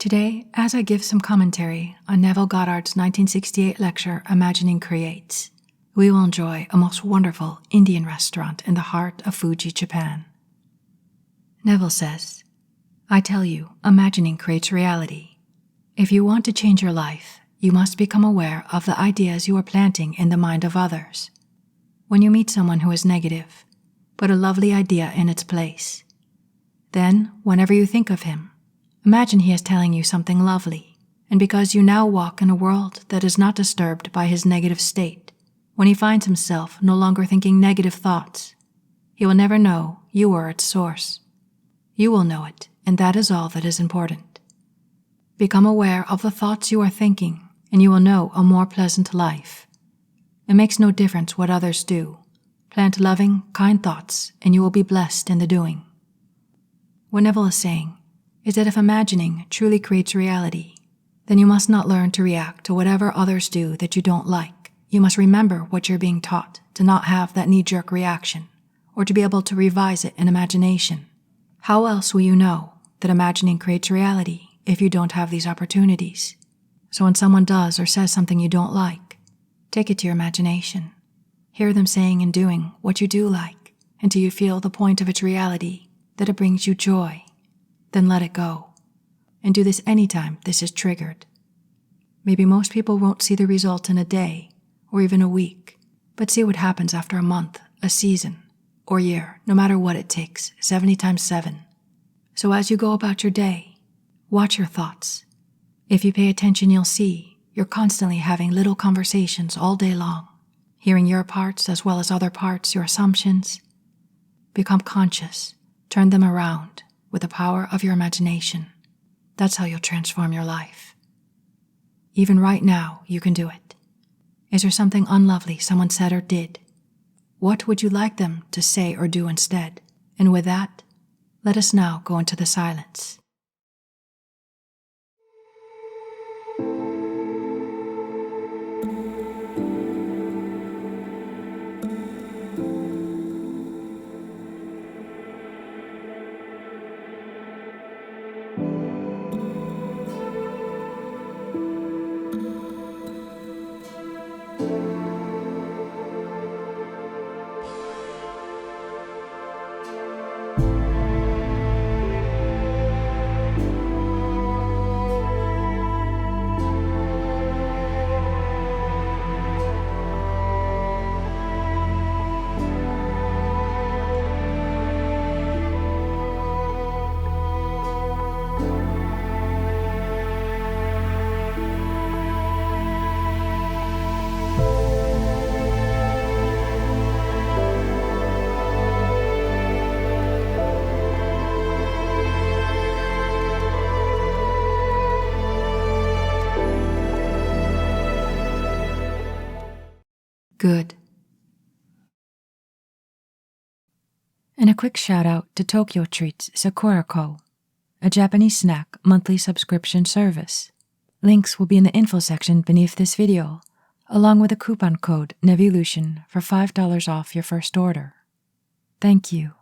Today, as I give some commentary on Neville Goddard's 1968 lecture, Imagining Creates, we will enjoy a most wonderful Indian restaurant in the heart of Fuji, Japan. Neville says, "I tell you, imagining creates reality. If you want to change your life, you must become aware of the ideas you are planting in the mind of others. When you meet someone who is negative, put a lovely idea in its place. Then, whenever you think of him, imagine he is telling you something lovely, and because you now walk in a world that is not disturbed by his negative state, when he finds himself no longer thinking negative thoughts, he will never know you are its source. You will know it, and that is all that is important. Become aware of the thoughts you are thinking, and you will know a more pleasant life. It makes no difference what others do. Plant loving, kind thoughts, and you will be blessed in the doing." What Neville is saying is that if imagining truly creates reality, then you must not learn to react to whatever others do that you don't like. You must remember what you're being taught to not have that knee-jerk reaction, or to be able to revise it in imagination. How else will you know that imagining creates reality if you don't have these opportunities? So when someone does or says something you don't like, take it to your imagination. Hear them saying and doing what you do like until you feel the point of its reality, that it brings you joy. Then let it go. And do this anytime this is triggered. Maybe most people won't see the result in a day or even a week, but see what happens after a month, a season, or year, no matter what it takes, 70 times 7. So as you go about your day, watch your thoughts. If you pay attention, you'll see you're constantly having little conversations all day long, hearing your parts as well as other parts, your assumptions. Become conscious, turn them around with the power of your imagination. That's how you'll transform your life. Even right now, you can do it. Is there something unlovely someone said or did? What would you like them to say or do instead? And with that, let us now go into the silence. Good. And a quick shout out to Tokyo Treats Sakura Co., a Japanese snack monthly subscription service. Links will be in the info section beneath this video, along with a coupon code Nevillution for $5 off your first order. Thank you.